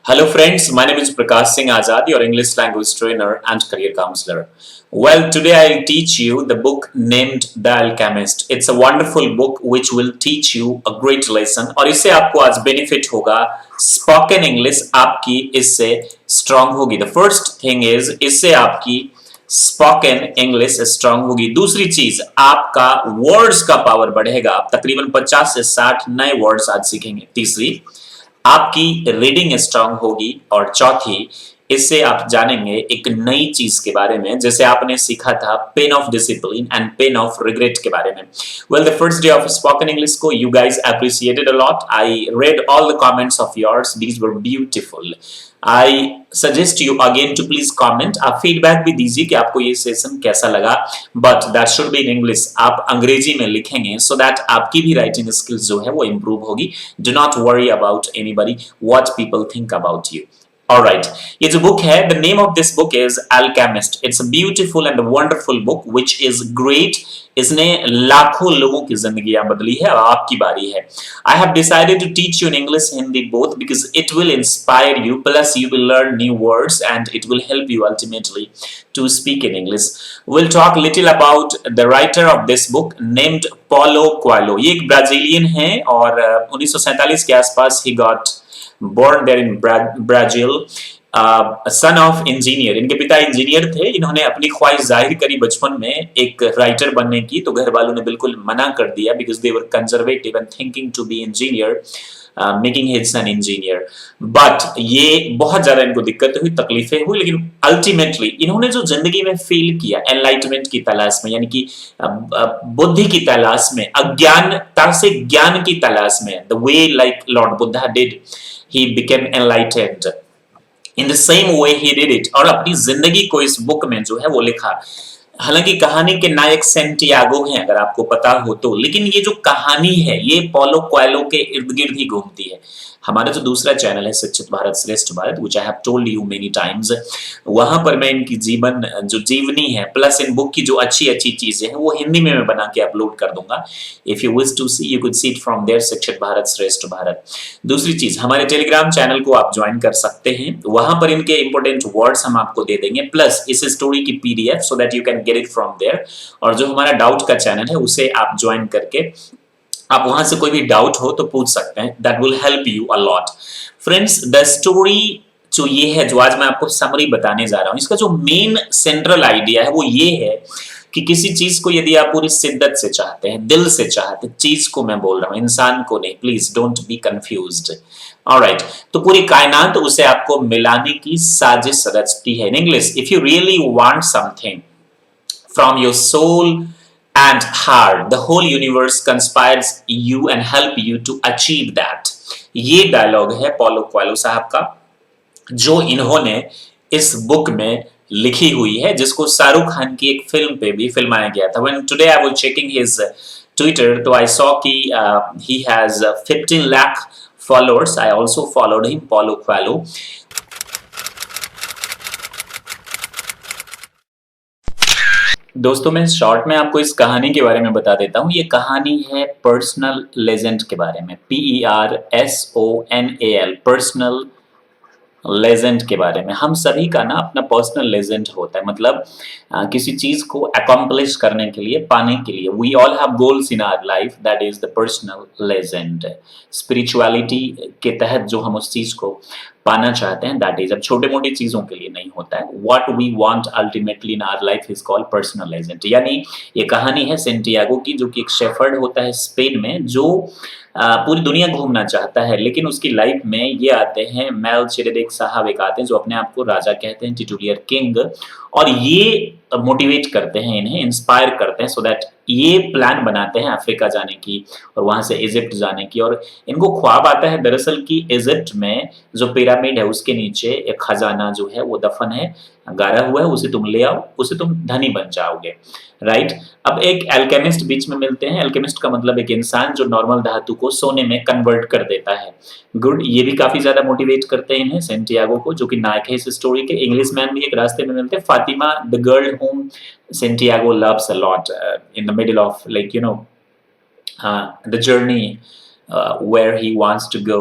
Hello, friends. My name is Prakash Singh Azad, your English language trainer and career counselor. Well, today I'll teach you the book named The Alchemist. It's a wonderful book which will teach you a great lesson. और इससे आपको आज benefit होगा. Spoken English आपकी इससे strong होगी. The first thing is इससे आपकी स्पोकन इंग्लिश स्ट्रांग होगी. दूसरी चीज आपका वर्ड्स का पावर बढ़ेगा. आप तकरीबन 50 से 60 नए वर्ड्स आज सीखेंगे. तीसरी आपकी रीडिंग स्ट्रांग होगी. और चौथी इससे आप जानेंगे एक नई चीज के बारे में जैसे आपने सीखा था pain of discipline and pain of regret के बारे में. Well, the first day of spoken English को you guys appreciated a lot. I read all the comments of yours. These were beautiful. I suggest you again to please comment. आप feedback भी दीजिए कि आपको ये सेशन कैसा लगा. But that should be in English. आप अंग्रेजी में लिखेंगे सो दैट आपकी भी राइटिंग स्किल्स जो है वो इंप्रूव होगी. Do not worry about anybody what people think about you. Alright, ये जो book है, the name of this book is Alchemist. It's a beautiful and a wonderful book which is great. इसने लाखों लोगों की जिंदगियां बदली है. अब आपकी बारी है. I have decided to teach you in English, Hindi both because it will inspire you. Plus, you will learn new words and it will help you ultimately to speak in English. We'll talk little about the writer of this book named Paulo Coelho. ये एक Brazilian है और 1947 के आसपास he got born there in Brazil, son of engineer. इनके पिता engineer थे. इन्होंने अपनी ख्वाहिश जाहिर करी बचपन में एक राइटर बनने की, तो घर वालों ने बिल्कुल मना कर दिया because they were conservative and thinking to be engineer, making his son engineer. But ये बहुत ज्यादा इनको दिक्कत हुई, तकलीफें हुई, लेकिन अल्टीमेटली इन्होंने जो जिंदगी में फील किया एनलाइटमेंट की तलाश में, यानी कि बुद्धि की तलाश में, अज्ञानता से ज्ञान की तलाश में, the way like Lord Buddha did, he became enlightened. In the same way he did it. और अपनी जिंदगी को इस बुक में जो है वो लिखा. हालांकि कहानी के नायक सेंटियागो हैं अगर आपको पता हो तो, लेकिन ये जो कहानी है ये पॉलो कोएल्हो के इर्द गिर्द ही घूमती है. हमारा जो दूसरा चैनल है शिक्षित भारत श्रेष्ठ Bharat, which I have told you many times, वहां पर मैं इनकी जीवन जो जीवनी है प्लस इन बुक की जो अच्छी अच्छी चीजें हैं वो हिंदी में मैं बना के अपलोड कर दूंगा. If you wish to see you could see it from there Shikshit Bharat श्रेष्ठ भारत. दूसरी चीज, हमारे टेलीग्राम चैनल को आप ज्वाइन कर सकते हैं. वहां पर इनके इंपोर्टेंट वर्ड्स हम आपको दे देंगे प्लस इस स्टोरी की PDF so that you can get it from there. और जो हमारा डाउट का चैनल है उसे आप ज्वाइन करके आप वहां से कोई भी डाउट हो तो पूछ सकते हैं. That will help you a lot. Friends, the story जो ये है जो आज मैं आपको समरी बताने जा रहा हूं, इसका जो मेन सेंट्रल आइडिया है वो ये है कि किसी चीज को यदि आप पूरी शिद्दत से चाहते हैं, दिल से चाहते हैं, चीज को मैं बोल रहा हूं, इंसान को नहीं, please don't be confused. Alright, तो पूरी कायनात उसे आपको मिलाने की साजिश रचती है. In English, if you really want something from your soul and heart, the whole universe conspires you and help you to achieve that. ये डायलॉग है पॉलो कोएल्हो साहब का जो इन्होंने इस बुक में लिखी हुई है, जिसको शाहरुख खान की एक फिल्म पे भी फिल्माया गया था. When today I was checking his Twitter, तो I saw कि he has 15 lakh followers. I also followed him, Paulo Coelho. दोस्तों, मैं शॉर्ट में आपको इस कहानी के बारे में बता देता हूँ. ये कहानी है पर्सनल लेजेंड के बारे में. PERSONAL, पर्सनल लेजेंड के बारे में. हम सभी का ना अपना पर्सनल लेजेंड होता है, मतलब किसी चीज को अकम्प्लिश करने के लिए, पाने के लिए. We all have goals in our life, that is the personal legend. Spirituality के तहत जो हम उस चीज को पाना चाहते हैं, दैट इज. अब छोटे मोटी चीजों के लिए नहीं होता है. What we want ultimately in our life is called personal legend. यानी ये कहानी है सेंटियागो की, जो कि एक शेफर्ड होता है स्पेन में, जो पूरी दुनिया घूमना चाहता है, लेकिन उसकी लाइफ में ये आते हैं मेल्चिसेडेक साहब, एक आते हैं जो अपने आप को राजा कहते हैं, टिटुलियर किंग, और ये मोटिवेट करते हैं, इन्हें इंस्पायर करते हैं सो दैट ये प्लान बनाते हैं अफ्रीका जाने की और वहां से इजिप्ट जाने की. और इनको ख्वाब आता है दरअसल कि इजिप्ट में जो पिरामिड है उसके नीचे एक खजाना जो है वो दफन है, गाड़ा हुआ है, उसे तुम ले आओ, उसे तुम धनी बन जाओगे. राइट. अब एक एल्केमिस्ट बीच में मिलते हैं. एल्केमिस्ट का मतलब एक इंसान जो नॉर्मल धातु को सोने में कन्वर्ट कर देता है. गुड. ये भी काफी ज्यादा मोटिवेट करते हैं इन्हें, सेंटियागो को, जो कि नायक है इस स्टोरी के. इंग्लिश मैन भी एक रास्ते में मिलते हैं, Fatima, the girl whom Santiago loves a lot, in the middle of, like, you know, the journey where he wants to go.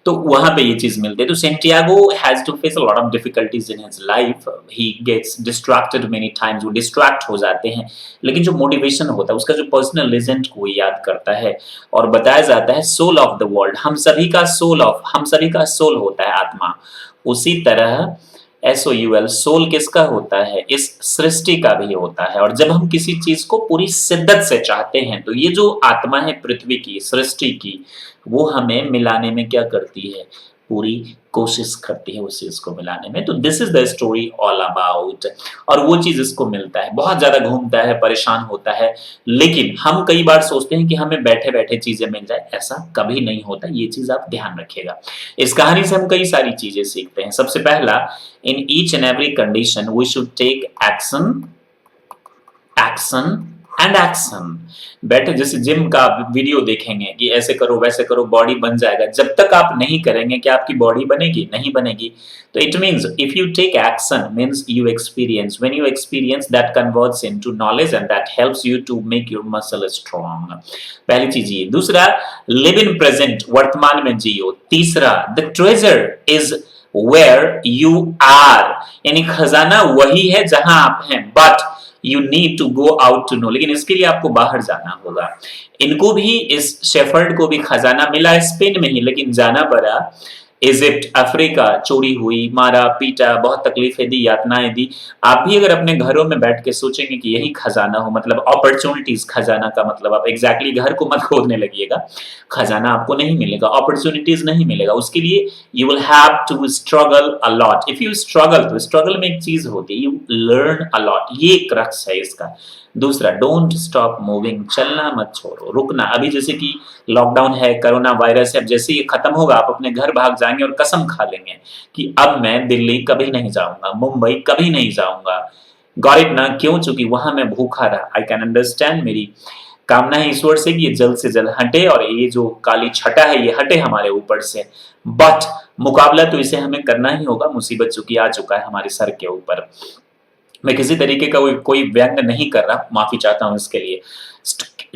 तो वहां पे ये चीज मिलती है. तो Santiago has to face a lot of difficulties in his life. He gets distracted many times, वो distract हो जाते हैं. लेकिन जो मोटिवेशन होता है, उसका जो पर्सनल लेजेंड को याद करता है. और बताया जाता है सोल ऑफ द वर्ल्ड, हम सभी का सोल होता है, आत्मा. उसी तरह SOUL सोल किसका होता है, इस सृष्टि का भी होता है. और जब हम किसी चीज को पूरी शिद्दत से चाहते हैं तो ये जो आत्मा है पृथ्वी की, सृष्टि की, वो हमें मिलाने में क्या करती है, पूरी कोशिश करती है उस चीज को मिलाने में. तो this is the story all about. और वो चीज इसको मिलता है, बहुत ज्यादा घूमता है, परेशान होता है. लेकिन हम कई बार सोचते हैं कि हमें बैठे बैठे चीजें मिल जाए, ऐसा कभी नहीं होता. ये चीज आप ध्यान रखिएगा. इस कहानी से हम कई सारी चीजें सीखते हैं. सबसे पहला, in each and every condition we should take action, action and action. बैठे जैसे जिम का वीडियो देखेंगे कि ऐसे करो वैसे करो बॉडी बन जाएगा, जब तक आप नहीं करेंगे क्या आपकी बॉडी बनेगी, नहीं बनेगी. तो it means if you take action means you experience, when you experience that converts into knowledge and that helps you to make your muscle strong. पहली चीज ये. दूसरा, लिव इन प्रेजेंट, वर्तमान में जियो. तीसरा, the treasure is where you are, यानी खजाना वही है जहां आप हैं, but you need to go out to know, लेकिन इसके लिए आपको बाहर जाना होगा. इनको भी, इस शेफर्ड को भी खजाना मिला स्पेन में ही, लेकिन जाना पड़ा इजिप्ट, अफ्रीका. चोरी हुई, मारा पीटा, बहुत तकलीफें दी, यातनाएं दी. आप भी अगर अपने घरों में बैठ के सोचेंगे कि यही खजाना हो, मतलब अपॉर्चुनिटीज, खजाना का मतलब आप एग्जैक्टली घर को मत खोदने लगिएगा, खजाना आपको नहीं मिलेगा, अपॉर्चुनिटीज नहीं मिलेगा. उसके लिए you will have to struggle a lot. If you struggle, तो स्ट्रगल में एक चीज होती है, यू लर्न अ लॉट. ये क्रक्स है इसका. दूसरा, डोंट स्टॉप मूविंग, चलना मत छोड़ो, रुकना. अभी जैसे कि लॉकडाउन है, कोरोना वायरस है, अब जैसे ये खत्म होगा आप अपने घर भाग जाएंगे और कसम खा लेंगे कि अब मैं दिल्ली कभी नहीं जाऊंगा, मुंबई कभी नहीं जाऊंगा. गॉट इट ना? क्यों? चूंकि वहां मैं भूखा रहा. I can understand. मेरी कामना है ईश्वर से कि ये जल्द से जल्द हटे और ये जो काली छटा है ये हटे हमारे ऊपर से. बट मुकाबला तो इसे हमें करना ही होगा. मुसीबत चूंकि आ चुका है हमारे सर के ऊपर. मैं किसी तरीके का कोई व्यंग नहीं कर रहा, माफी चाहता हूं इसके लिए.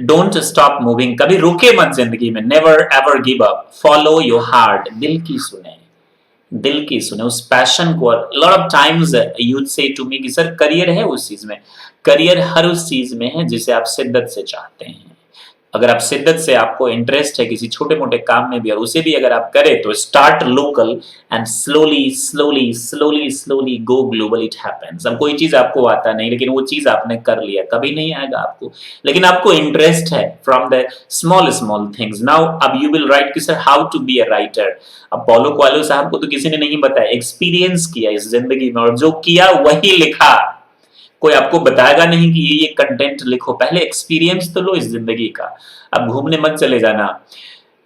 डोंट स्टॉप मूविंग, कभी रुके मत जिंदगी में. Never ever give up. Follow your heart, दिल की सुने, दिल की सुने, उस पैशन को. लॉट ऑफ टाइम्स यूथ से टू मी कि सर करियर है उस चीज में. करियर हर उस चीज में है जिसे आप शिद्दत से चाहते हैं. अगर आप शिद्दत से, आपको इंटरेस्ट है किसी छोटे मोटे काम में भी और उसे भी अगर आप करें, तो start local and slowly slowly slowly slowly go global. It happens. अब कोई चीज आपको आता नहीं, लेकिन वो चीज आपने कर लिया, कभी नहीं आएगा आपको, लेकिन आपको इंटरेस्ट है from the small small things. Now अब यू विल राइट कि sir how to be a writer. अब पॉलो कोएल्हो साहब को तो किसी ने नहीं बताया, एक्सपीरियंस किया इस जिंदगी में और जो किया वही लिखा. कोई आपको बताएगा नहीं कि ये कंटेंट लिखो, पहले एक्सपीरियंस तो लो इस जिंदगी का. अब घूमने मत चले जाना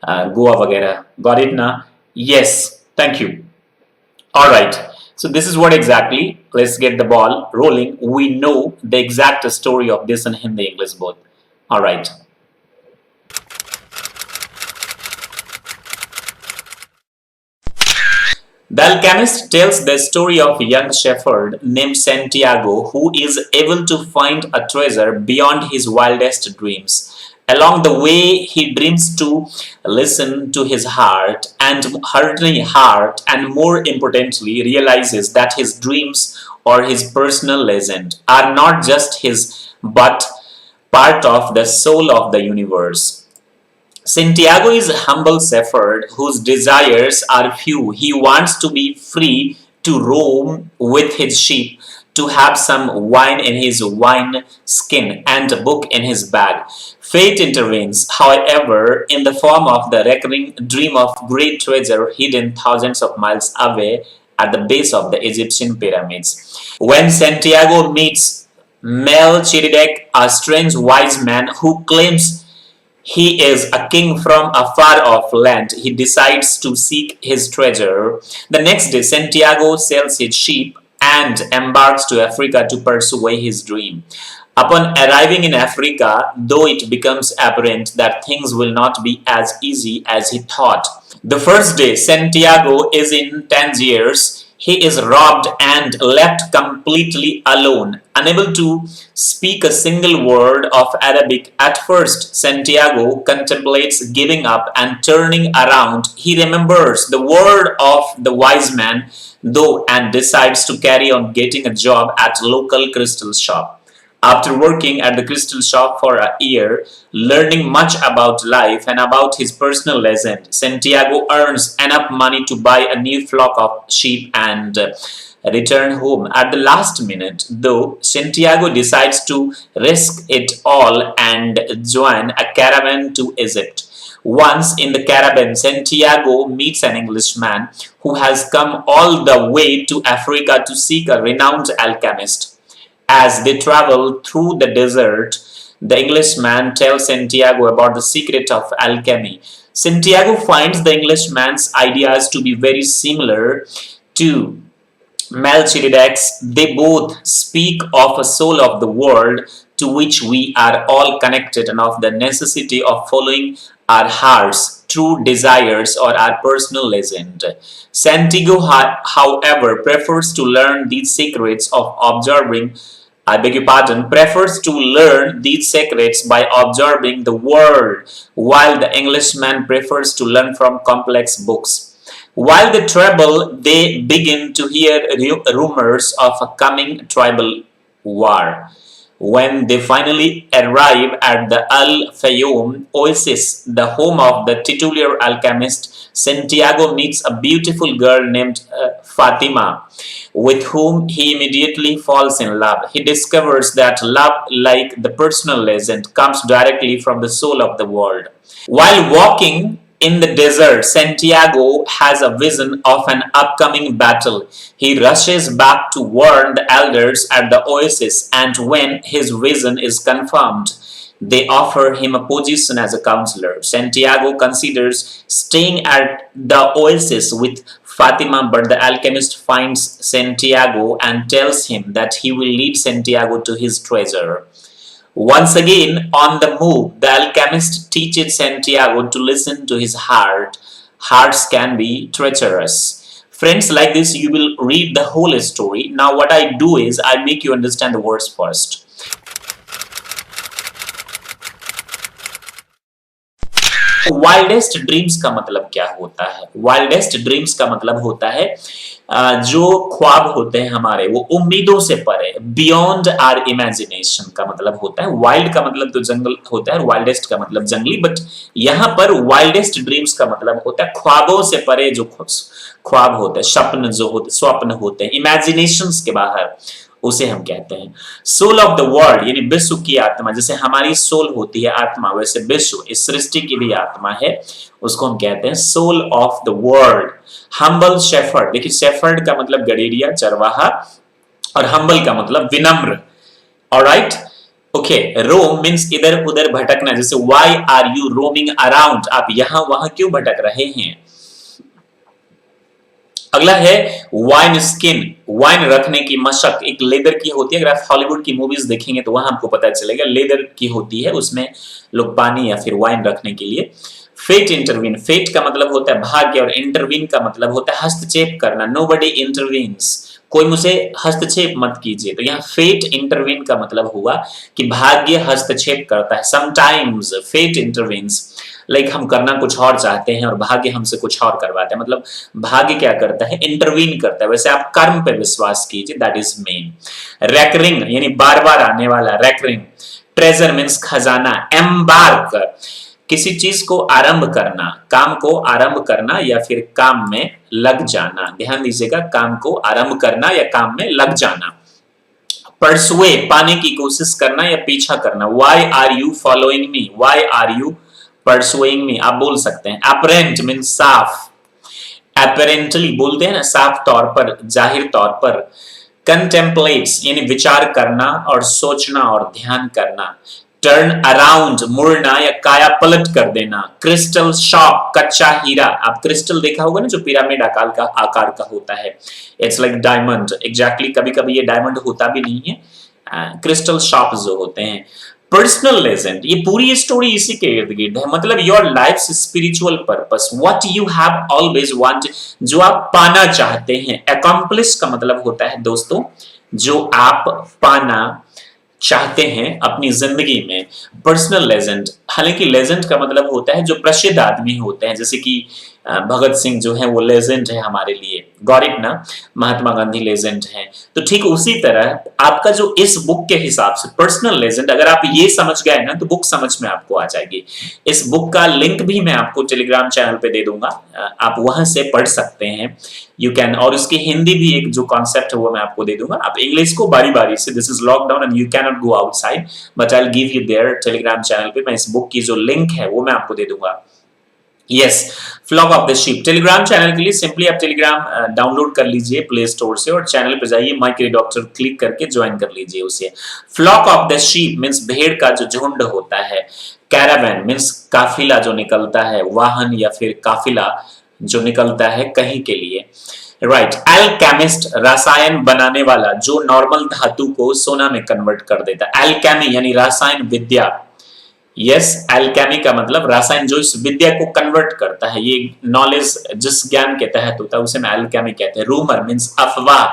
गोवा वगैरह. गॉट इट ना? Yes, thank you. Alright, so this is what exactly, let's get the ball rolling. We know the exact story of this in Hindi, English both. All right. The Alchemist tells the story of a young shepherd named Santiago who is able to find a treasure beyond his wildest dreams. Along the way, he dreams to listen to his heart, and more importantly, realizes that his dreams or his personal legend are not just his but part of the soul of the universe. Santiago is a humble shepherd whose desires are few. He wants to be free to roam with his sheep, to have some wine in his wine skin and a book in his bag. Fate intervenes, however, in the form of the recurring dream of great treasure hidden thousands of miles away at the base of the Egyptian pyramids. When Santiago meets Melchizedek, a strange wise man who claims he is a king from a far off land, he decides to seek his treasure. The next day, Santiago sells his sheep and embarks to Africa to pursue his dream. Upon arriving in Africa, though it becomes apparent that things will not be as easy as he thought. The first day Santiago is in Tangiers, he is robbed and left completely alone, unable to speak a single word of Arabic. At first, Santiago contemplates giving up and turning around. He remembers the word of the wise man, though, and decides to carry on getting a job at a local crystal shop. After working at the crystal shop for a year, learning much about life and about his personal legend, Santiago earns enough money to buy a new flock of sheep and return home. At the last minute, though, Santiago decides to risk it all and join a caravan to Egypt. Once in the caravan, Santiago meets an Englishman who has come all the way to Africa to seek a renowned alchemist. As they travel through the desert, the Englishman tells Santiago about the secret of alchemy. Santiago finds the Englishman's ideas to be very similar to Melchizedek's. They both speak of a soul of the world to which we are all connected and of the necessity of following our hearts, true desires, or our personal legend. Santiago, however, prefers to learn these secrets of observing I beg your pardon, prefers to learn these secrets by observing the world, while the Englishman prefers to learn from complex books. While they travel, they begin to hear rumors of a coming tribal war. When they finally arrive at the Al Fayoum oasis, the home of the titular alchemist, Santiago meets a beautiful girl named Fatima, with whom he immediately falls in love. He discovers that love, like the personal legend, comes directly from the soul of the world. While walking in the desert, Santiago has a vision of an upcoming battle. He rushes back to warn the elders at the oasis, and when his vision is confirmed, they offer him a position as a counselor. Santiago considers staying at the oasis with Fatima, but the alchemist finds Santiago and tells him that he will lead Santiago to his treasure. Once again on the move, the alchemist teaches Santiago to listen to his heart. Hearts can be treacherous. Friends, like this, you will read the whole story. Now, what I do is I make you understand the words first. Wildest dreams का मतलब क्या होता है? Wildest dreams का मतलब होता है जो ख्वाब होते हैं हमारे, वो उम्मीदों से परे, बियॉन्ड आर इमेजिनेशन का मतलब होता है। वाइल्ड का मतलब तो जंगल होता है, वाइल्डेस्ट का मतलब जंगली, बट यहाँ पर वाइल्डेस्ट ड्रीम्स का मतलब होता है ख्वाबों से परे जो ख्वाब होते हैं, स्वप्न होते हैं, इमेजिनेशंस के बाहर, उसे हम कहते हैं सोल ऑफ द वर्ल्ड, यानी विश्व की आत्मा। जैसे हमारी सोल होती है आत्मा, वैसे विश्व, इस सृष्टि की भी आत्मा है, उसको हम कहते हैं soul of the world. Humble shepherd, देखिए शेफर्ड का मतलब गडेरिया, चरवाहा, और हम्बल का मतलब विनम्र। Alright, okay. रोम मीन्स इधर उधर भटकना, जैसे why are you roaming around, आप यहां वहां क्यों भटक रहे हैं। अगला है वाइन स्किन, वाइन रखने की मशक, एक लेदर की होती है। अगर आप हॉलीवुड की मूवीज देखेंगे तो वहां आपको पता चलेगा, लेदर की होती है, उसमें लोग पानी या फिर वाइन रखने के लिए। फेट इंटरवीन, फेट का मतलब होता है भाग्य, और इंटरवीन का मतलब होता है हस्तक्षेप करना। नोबडी इंटरवीन्स, कोई मुझे हस्तक्षेप मत कीजिए। तो यहाँ फेट इंटरवीन का मतलब हुआ कि भाग्य हस्तक्षेप करता है। समटाइम्स फेट इंटरवीन्स, लाइक हम करना कुछ और चाहते हैं और भाग्य हमसे कुछ और करवाते हैं, मतलब भाग्य क्या करता है, इंटरवीन करता है। वैसे आप कर्म पे विश्वास कीजिए, दैट इज मेन। रेकरिंग यानी बार बार आने वाला, रेकरिंग। ट्रेजर मीन्स खजाना। एम्बार्क, किसी चीज को आरंभ करना, काम को आरंभ करना या फिर काम में लग जाना। ध्यान दीजिएगा, काम को आरंभ करना या काम में लग जाना। परसुए, पाने की कोशिश करना या पीछा करना। Why are you following me, why are you pursuing me, आप बोल सकते हैं। अपरेंट मीन्स साफ, अपरेंटली बोलते हैं ना, साफ तौर पर, जाहिर तौर पर। कंटेम्पलेट्स यानी विचार करना और सोचना और ध्यान करना। टर्न अराउंड, मुड़ना या काया पलट कर देना। क्रिस्टल शॉप, कच्चा हीरा, आप क्रिस्टल देखा होगा ना जो पिरामिड आकार का होता है, इट्स लाइक डायमंड। एग्जैक्टली, कभी कभी ये डायमंड होता भी नहीं है, क्रिस्टल शॉप जो होते हैं। पर्सनल लेजेंड, ये पूरी स्टोरी इसी के इर्द गिर्द है, मतलब your life spiritual purpose, what you have always want, जो आप पाना चाहते हैं। अकम्प्लिश का मतलब होता है दोस्तों जो आप पाना चाहते हैं अपनी जिंदगी में। पर्सनल लेजेंड, हालांकि लेजेंड का मतलब होता है जो प्रसिद्ध आदमी होते हैं, जैसे कि भगत सिंह जो है वो लेजेंड है हमारे लिए, गॉट इट ना, महात्मा गांधी लेजेंड है। तो ठीक उसी तरह आपका जो इस बुक के हिसाब से पर्सनल लेजेंड, अगर आप ये समझ गए ना तो बुक समझ में आपको आ जाएगी। इस बुक का लिंक भी मैं आपको टेलीग्राम चैनल पे दे दूंगा, आप वहां से पढ़ सकते हैं, यू कैन। और उसकी हिंदी भी एक जो कॉन्सेप्ट है वो मैं आपको दे दूंगा, आप इंग्लिश को बारी बारी से, this is lockdown and you can not go outside, but I will give you there Telegram channel पे, मैं इस बुक की जो लिंक है वो मैं आपको दे दूंगा। Yes, flock of the sheep Telegram channel के लिए सिंपली आप टेलीग्राम डाउनलोड कर लीजिए प्ले स्टोर से और चैनल पे जाइए, माय करियर डॉक्टर क्लिक करके ज्वाइन कर लीजिए उसे। Flock of the sheep means भेड़ का जो झुंड होता है। कैरावैन मींस काफिला जो निकलता है, वाहन या फिर काफिला जो निकलता है कहीं के लिए, राइट। एल्केमिस्ट रसायन बनाने वाला जो नॉर्मल धातु को सोना में कन्वर्ट कर देता है। एल्केमी यानी रसायन विद्या, यस, एल्केमी का मतलब रसायन जो इस विद्या को कन्वर्ट करता है, ये नॉलेज जिस ज्ञान के तहत होता है उसे हम एल्केमी कहते हैं। रूमर मींस अफवाह,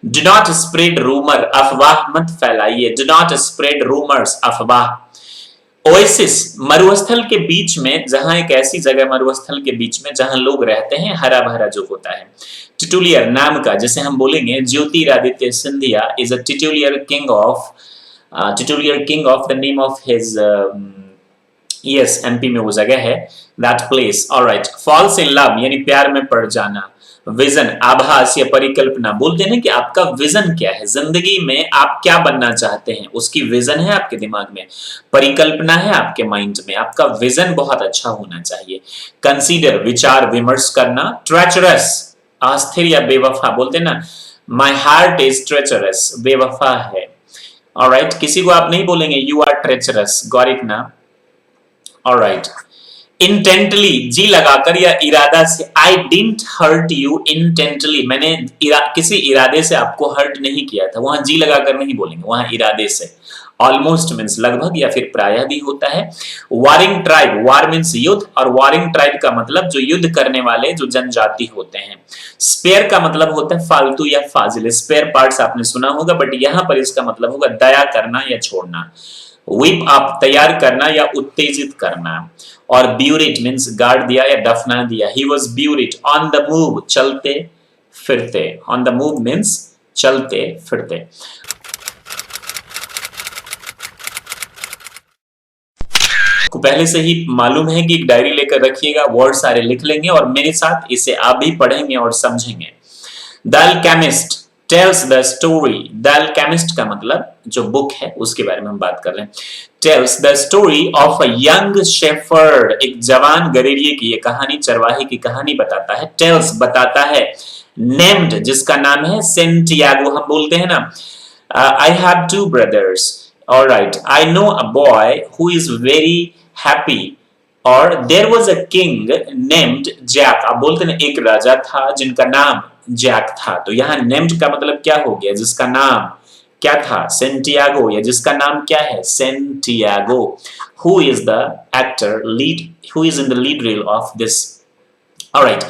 डू नॉट स्प्रेड रूमर, अफवाह मत फैलाइए, डू नॉट स्प्रेड रूमर्स, अफवाह। ओएसिस मरुस्थल के बीच में, जहां एक ऐसी जगह मरुस्थल के बीच में जहां लोग रहते हैं, हरा भरा जो होता है। टिटुलियर नाम का, जैसे हम बोलेंगे Jyotiraditya Scindia is a titular king of, titular king of the name of his, yes MP में वो जगह है, that place, alright. Falls in love यानी प्यार में पड़ जाना। विजन आभास या परिकल्पना, बोलते हैं कि आपका विजन क्या है, जिंदगी में आप क्या बनना चाहते हैं, उसकी विजन है आपके दिमाग में, परिकल्पना है आपके माइंड में, आपका विजन बहुत अच्छा होना चाहिए। कंसीडर विचार विमर्श करना। ट्रेचरस अस्थिर या बेवफा, बोलते हैं ना माई हार्ट इज ट्रेचरस, बेवफा है, ऑलराइट। किसी को आप नहीं बोलेंगे you are treacherous, got it ना, ऑलराइट। इंटेंटली जी लगाकर या इरादा से, I didn't hurt you intently, मैंने किसी इरादे से आपको हर्ट नहीं किया था, वहां जी लगाकर नहीं बोलेंगे, वहां इरादे से। ऑलमोस्ट मींस लगभग या फिर प्रायः भी होता है। वारिंग ट्राइब, वार मींस युद्ध, और वारिंग ट्राइब का मतलब जो युद्ध करने वाले जो जनजाति होते हैं। स्पेयर का मतलब होता है फालतू या फाजिल, स्पेयर पार्ट्स आपने सुना होगा, बट यहां पर इसका मतलब होगा दया करना या छोड़ना। whip up तैयार करना या उत्तेजित करना, और bury मींस गाड़ दिया या दफना दिया। he was buried on the move चलते फिरते, on the move मींस चलते फिरते। को पहले से ही मालूम है कि एक डायरी लेकर रखिएगा, वर्ड सारे लिख लेंगे और मेरे साथ इसे आप भी पढ़ेंगे और समझेंगे। The alchemist tells the story, the alchemist का मतलब जो बुक है उसके बारे में हम बात कर रहे हैं। Tells the story of a young shepherd, एक जवान गडेरिये की ये कहानी, चरवाहे की कहानी बताता है। टेल्स बताता है, नेम्ड जिसका नाम है सेंटियागो, हम बोलते हैं ना I have two brothers, alright, I know a boy who is very happy, और there was a king named Jack, आप बोलते हैं एक राजा था जिनका नाम जैक था। तो यहाँ नेम्ड का मतलब क्या हो गया, जिसका नाम क्या था, सेंटियागो, या जिसका नाम क्या है, Santiago. Who is the actor lead, who is in the lead role of this, alright.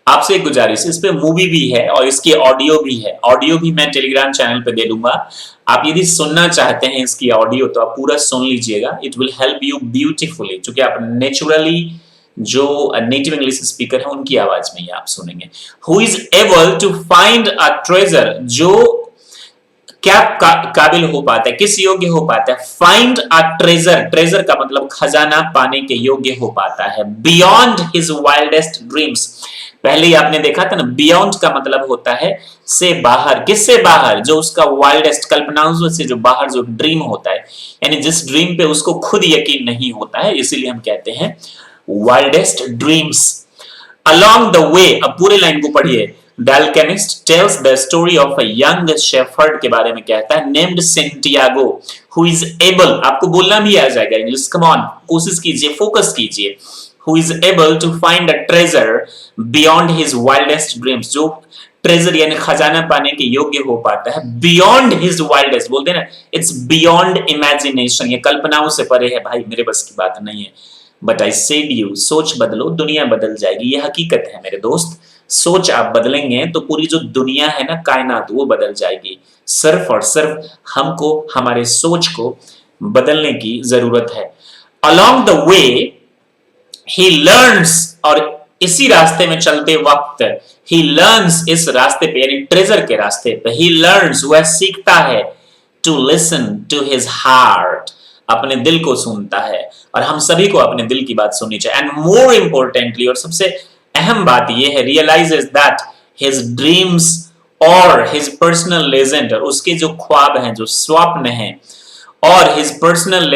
आपसे एक गुजारिश, इस पे मूवी भी है और इसकी ऑडियो भी है, ऑडियो भी मैं टेलीग्राम चैनल पे दे दूंगा। आप यदि सुनना चाहते हैं इसकी ऑडियो तो आप पूरा सुन लीजिएगा, it will help you beautifully, क्योंकि आप नेचुरली जो नेटिव इंग्लिश स्पीकर है उनकी आवाज में ही आप सुनेंगे। Who is able to find a treasure, जो क्या काबिल हो पाता है, किस योग्य हो पाता है, फाइंड अ ट्रेजर, ट्रेजर का मतलब खजाना पाने के योग्य हो पाता है। बियॉन्ड हिज वाइल्डेस्ट ड्रीम्स, पहले ही आपने देखा था ना, बियॉन्ड का मतलब होता है से बाहर, किससे बाहर, जो उसका वाइल्डेस्ट कल्पनाओं से जो बाहर जो ड्रीम होता है, यानी जिस ड्रीम पे उसको खुद यकीन नहीं होता है, इसीलिए हम कहते हैं wildest dreams. Along the way, अब पूरे लाइन को पढ़िए। The alchemist tells the story of a young shepherd के बारे में कहता है, named Santiago, who is able, आपको बोलना भी आ जाएगा इंग्लिश, कम ऑन, कोशिश कीजिए, फोकस कीजिए। who is able to find a treasure beyond his wildest dreams, जो ट्रेजर यानी खजाना पाने के योग्य हो पाता है बियॉन्ड हिज वाइल्डेस्ट, बोलते हैं ना इट्स बियॉन्ड इमेजिनेशन, ये कल्पनाओं से परे है भाई, मेरे बस की बात नहीं है। बट आई सेड यू, सोच बदलो दुनिया बदल जाएगी, ये हकीकत है मेरे दोस्त। सोच आप बदलेंगे तो पूरी जो दुनिया है ना, कायनात, वो बदल जाएगी। सिर्फ और सिर्फ हमको हमारे सोच को बदलने की जरूरत है। Along the way he learns, और इसी रास्ते में चलते वक्त ही लर्न्स, इस रास्ते पे यानी ट्रेजर के रास्ते पे ही लर्न्स, वह सीखता है to listen to his heart, अपने दिल को सुनता है। और हम सभी को अपने दिल की बात सुननी चाहिए। एंड मोर इंपॉर्टेंटली, और सबसे अहम बात यह है, रियलाइजेस दैट हिज ड्रीम्स और हिज पर्सनल लेजेंड, उसके जो ख्वाब हैं, जो स्वप्न हैं, और हिज पर्सनल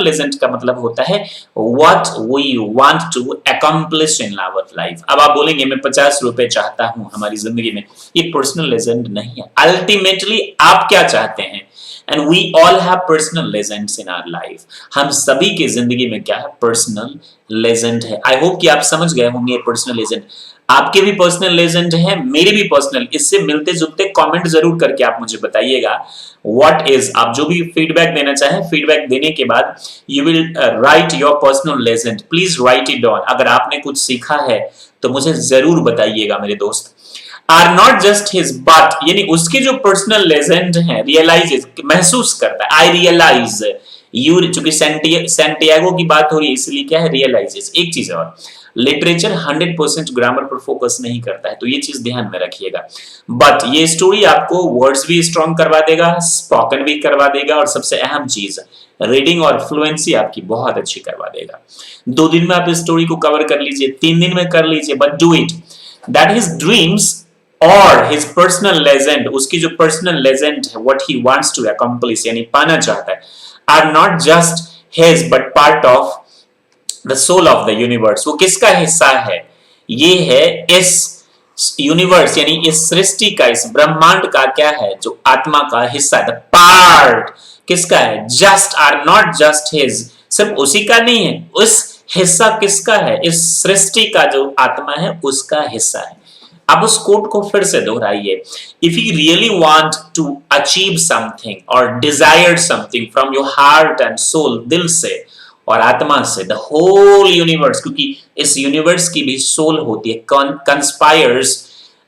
लेजेंड का मतलब होता है what we want to accomplish in our life. अब आप बोलेंगे मैं 50 रुपए चाहता हूं हमारी जिंदगी में, ये पर्सनल लेजेंड नहीं है। अल्टीमेटली आप क्या चाहते हैं? And we all have personal legends in our life. हम सभी की जिंदगी में क्या है? पर्सनल लेजेंड है। आई होप कि आप समझ गए होंगे पर्सनल लेजेंड। आपके भी पर्सनल लेजेंड है, मेरे भी पर्सनल, इससे मिलते जुलते कमेंट जरूर करके आप मुझे बताइएगा व्हाट इज। आप जो भी फीडबैक देना चाहें, फीडबैक देने के बाद you will right your personal legend, please right it down. अगर आपने कुछ सीखा है तो मुझे जरूर बताइएगा मेरे दोस्त। Are not just his but, यानी उसके जो पर्सनल लेजेंड है, रियलाइज, महसूस करता है। आई रियलाइज यू, चूंकि सैंटियागो की बात हो रही है इसलिए क्या है? रियलाइजेस। एक चीज और, लिटरेचर 100% ग्रामर पर फोकस नहीं करता है, तो ये चीज ध्यान में रखिएगा। बट ये स्टोरी आपको वर्ड्स भी स्ट्रॉन्ग करवा देगा, स्पोकन भी करवा देगा, और सबसे अहम चीज रीडिंग और फ्लुएंसी आपकी बहुत अच्छी करवा देगा। 2 दिन में आप इस स्टोरी को कवर कर लीजिए, 3 दिन में कर लीजिए, but do it. That his dreams और हिज पर्सनल लेजेंड, उसकी जो पर्सनल लेजेंड है, what he wants to accomplish, यानी पाना चाहता है, are not just his but part of the soul of the universe. वो किसका हिस्सा है? ये है इस यूनिवर्स यानी इस सृष्टि का, इस ब्रह्मांड का क्या है? जो आत्मा का हिस्सा है। द पार्ट किसका है? Just, are not just his, सिर्फ उसी का नहीं है, उस हिस्सा किसका है? इस सृष्टि का जो आत्मा है उसका हिस्सा है। आप उस कोट को फिर से दोहराइए। If you really want to achieve something और desire something from your heart and soul, दिल से और आत्मा से, द होल यूनिवर्स, क्योंकि इस यूनिवर्स की भी सोल होती है, conspires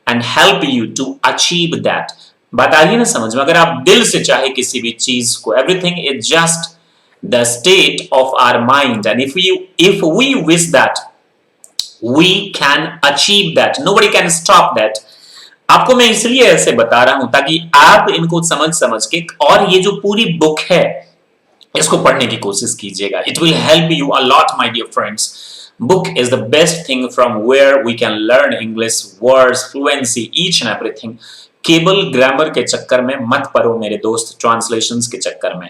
and help you to achieve that. बात आ गई ना समझ में? अगर आप दिल से चाहे किसी भी चीज को, everything is just the state of our mind, and if we wish that we can achieve that, nobody can stop that। आपको मैं इसलिए ऐसे बता रहा हूं ताकि आप इनको समझ के, और ये जो पूरी बुक है इसको पढ़ने की कोशिश कीजिएगा। It will help you a lot, my dear friends। Book is the best thing from where we can learn English words, fluency, each and everything। केवल ग्रामर के चक्कर में मत पड़ो मेरे दोस्त, ट्रांसलेशंस के चक्कर में।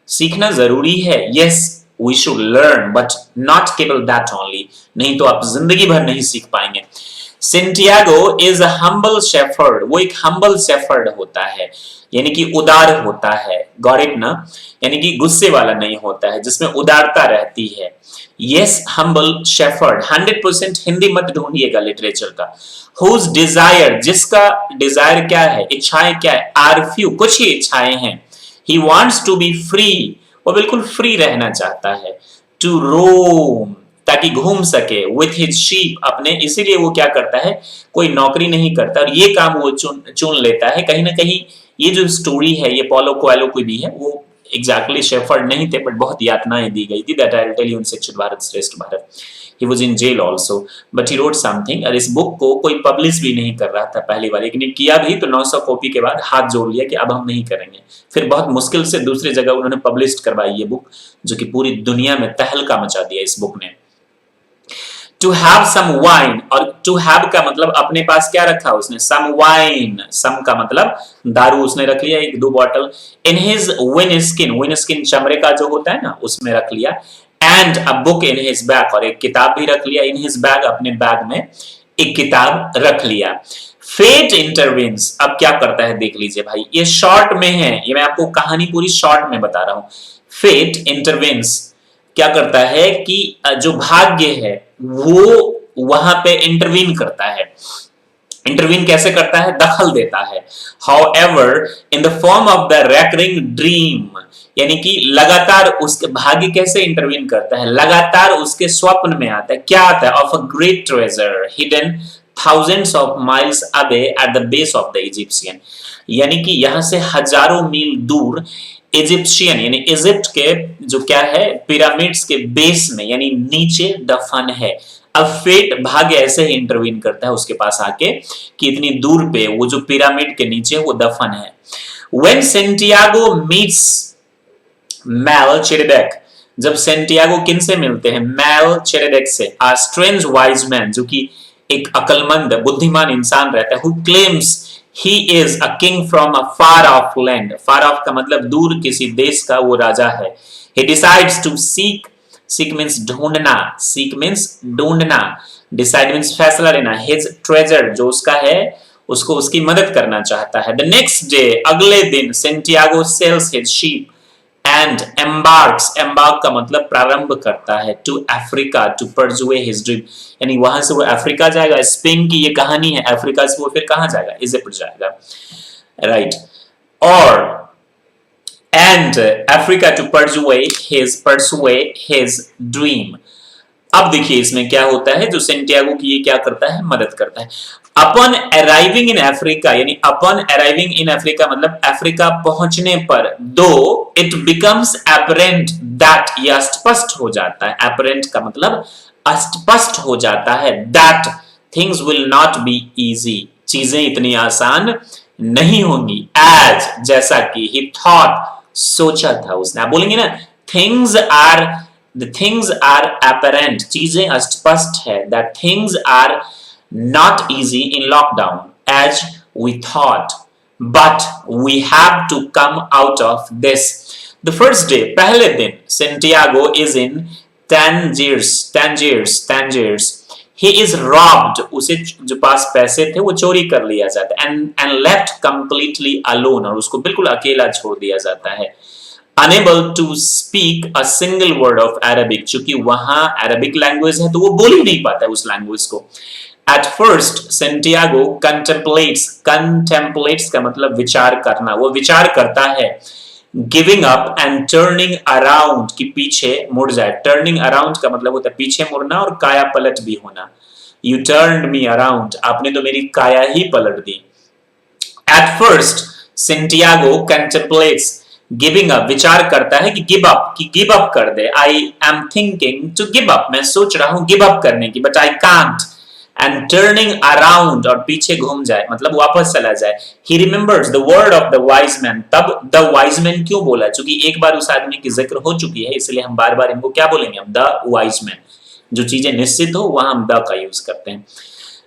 सीखना जरूरी है, yes, we should learn, but not केवल that only। नहीं तो आप जिंदगी भर नहीं सीख पाएंगे। Santiago is a humble shepherd, वो एक humble shepherd होता है, यानी कि उदार होता है। Got it ना? यानी कि गुस्से वाला नहीं होता है, जिसमें उदारता रहती है। Yes, humble shepherd। 100% हिंदी मत ढूंढिएगा लिटरेचर का। Whose desire, जिसका डिजायर क्या है, इच्छाएं क्या है? Are few, कुछ ही इच्छाएं हैं। He wants to be free, वो बिल्कुल फ्री रहना चाहता है। टू रोम, ताकि घूम सके। विथ हिज शीप, अपने, इसीलिए वो क्या करता है? कोई नौकरी नहीं करता और ये काम वो चुन लेता है। कहीं ना कहीं ये जो स्टोरी है, ये पॉलो कोएल्हो की भी है। वो एग्जैक्टली शेफर्ड नहीं थे, बट बहुत यातनाएं दी गई थी। That I will tell you in Shikshit Bharat श्रेष्ठ Bharat. He was in jail also, but he wrote something। और इस बुक को कोई पब्लिश भी नहीं कर रहा था पहली बार, लेकिन किया भी तो 900 कॉपी के बाद हाथ जोड़ लिया कि अब हम नहीं करेंगे। फिर बहुत मुश्किल से दूसरी जगह उन्होंने पब्लिश करवाई ये बुक, जो कि पूरी दुनिया में तहलका मचा दिया इस बुक ने। To have some wine, और to have का मतलब अपने पास क्या रखा उसने? some wine। some का मतलब दारू उसने रख लिया, 1-2 बॉटल। in his wineskin चमड़े का जो होता है ना, उसमें रख लिया। and a book in his bag, और एक किताब भी रख लिया। in his bag, अपने बैग में एक किताब रख लिया। Fate intervenes, अब क्या करता है देख लीजिए भाई, ये शॉर्ट में है, ये मैं आपको कहानी पूरी शॉर्ट में बता रहा हूं। Fate intervenes, क्या करता है कि जो भाग्य है वो वहां पे इंटरवीन करता है। इंटरवीन कैसे करता है? दखल देता है। However, in the form of the recurring dream, यानी कि लगातार उसके भाग्य कैसे इंटरवीन करता है? लगातार उसके स्वप्न में आता है। क्या आता है? Of a great treasure hidden thousands of miles away at the base of the Egyptian, यानी कि यहां से हजारों मील दूर इजिप्शियन यानी इजिप्ट के जो क्या है पिरामिड्स के बेस में यानी नीचे दफन है। अब फेट भाग्य ऐसे ही इंटरवीन करता है उसके पास आके कि इतनी दूर पे वो जो पिरामिड के नीचे वो दफन है। When Santiago meets Melchizedek, जब सेंटियागो किन से मिलते हैं? मेलचिसेदेक से। A strange wise man, जो कि एक अकलमंद बुद्धिमान इंसान रहता है, who claims he is a king from a far off land, far off का मतलब दूर किसी देश का वो राजा है। He decides to seek means ढूंढना, seek means ढूंढना, decide means फैसला लेना, his treasure जो उसका है उसको उसकी मदद करना चाहता है। The next day, अगले दिन Santiago sells his sheep and embark का मतलब प्रारंभ करता है to Africa to pursue his dream, यानी वहां से वो अफ्रीका जाएगा। स्पेन की ये कहानी है, अफ्रीका से वो फिर कहां जाएगा? इजिप्ट जाएगा, राइट। और and Africa to pursue his dream। अब देखिए इसमें क्या होता है, जो सेंटियागो की ये क्या करता है? मदद करता है। Upon arriving in Africa, यानी upon arriving in Africa मतलब अफ्रीका पहुंचने पर, though it becomes apparent that, यह स्पष्ट हो जाता है, apparent का मतलब स्पष्ट हो जाता है, that things will not be easy, चीजें इतनी आसान नहीं होंगी, as जैसा कि he thought, सोचा था उसने। आप बोलेंगे ना the things are apparent, चीजें स्पष्ट है, that things are not easy in lockdown as we thought, but we have to come out of this। The first day, पहले दिन, Santiago is in Tangiers, he is robbed, उसे जो पास पैसे थे वो चोरी कर लिया जाता है, and left completely alone, और उसको बिल्कुल अकेला छोड़ दिया जाता है। Unable to speak a single word of Arabic, क्योंकि वहां अरबिक लैंग्वेज है तो वो बोल ही नहीं पाता है उस लैंग्वेज को। At first, Santiago contemplates का मतलब विचार करना, वो विचार करता है, giving up and turning around कि पीछे मुड़ जाए। Turning around का मतलब होता है पीछे मुड़ना और काया पलट भी होना। You turned me around, आपने तो मेरी काया ही पलट दी। At first, Santiago contemplates giving up, विचार करता है कि गिव अप कर दे। I am thinking to give up, मैं सोच रहा हूं गिव अप करने की, but I can't. And turning around, और पीछे घूम जाए मतलब वापस चला जाए। He remembers the word of the wise man, तब द वाइज मैन क्यों बोला? क्योंकि एक बार उस आदमी की जिक्र हो चुकी है, इसलिए हम बार बार इनको क्या बोलेंगे? हम द वाइज मैन, जो चीजें निश्चित हो वहां हम द का यूज करते हैं।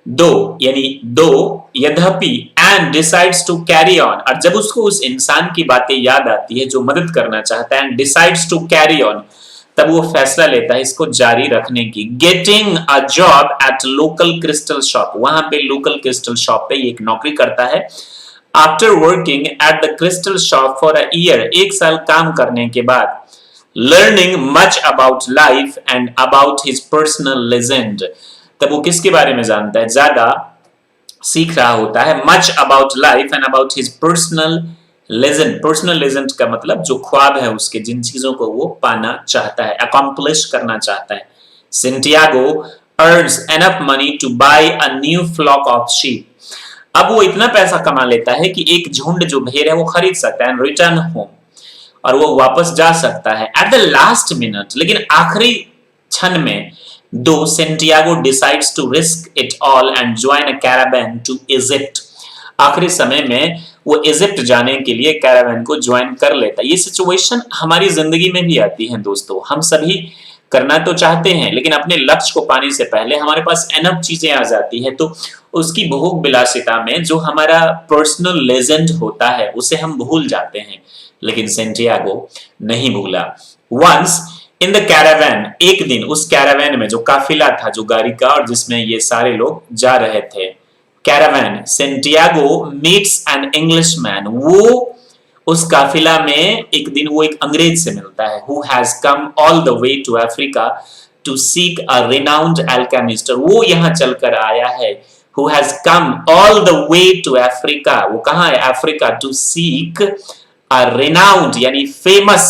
दो यानी दो, यद्यपि, and decides to carry on, और जब उसको उस इंसान की बातें याद आती है जो मदद करना चाहता है, and decides to carry on, तब वो फैसला लेता है इसको जारी रखने की। Getting a job at local crystal shop, वहां पे लोकल क्रिस्टल शॉप पे एक नौकरी करता है। After working at the crystal shop for a year, एक साल काम करने के बाद, learning much about life and about his personal legend, तब वो किसके बारे में जानता है? ज्यादा सीख रहा होता है। Much about life and about his personal legend, personal legend का मतलब जो ख्वाब है उसके, जिन चीजों को वो पाना चाहता है, अकॉम्प्लिश करना चाहता है। Santiago earns enough money to buy a new flock of sheep, अब वो इतना पैसा कमा लेता है कि एक झुंड जो भेड़ है वो खरीद सकता है, एंड रिटर्न होम, और वो वापस जा सकता है। एट द लास्ट मिनट, लेकिन आखिरी क्षण में, दो Santiago decides to risk it all and join a caravan to Egypt, आखिरी समय में वो इजिप्ट जाने के लिए कैरावैन को ज्वाइन कर लेता है। ये सिचुएशन हमारी जिंदगी में भी आती है दोस्तों, हम सभी करना तो चाहते हैं, लेकिन अपने लक्ष्य को पाने से पहले हमारे पास एनफ चीजें आ जाती है, तो उसकी भोग विलासिता में जो हमारा पर्सनल लेजेंड होता है उसे हम भूल जाते हैं, लेकिन सेंटियागो नहीं भूला। वंस इन द कैरावैन, एक दिन उस कैरावैन में, जो काफिला था, जो गाड़ी का, और जिसमें ये सारे लोग जा रहे थे, caravan, Santiago meets an Englishman, वो उस काफिला में एक दिन वो एक अंग्रेज से मिलता है, who has come all the way to Africa to seek a renowned alchemist, और वो यहाँ चलकर आया है, who has come all the way to Africa, वो कहाँ है, Africa, to seek a renowned यानी famous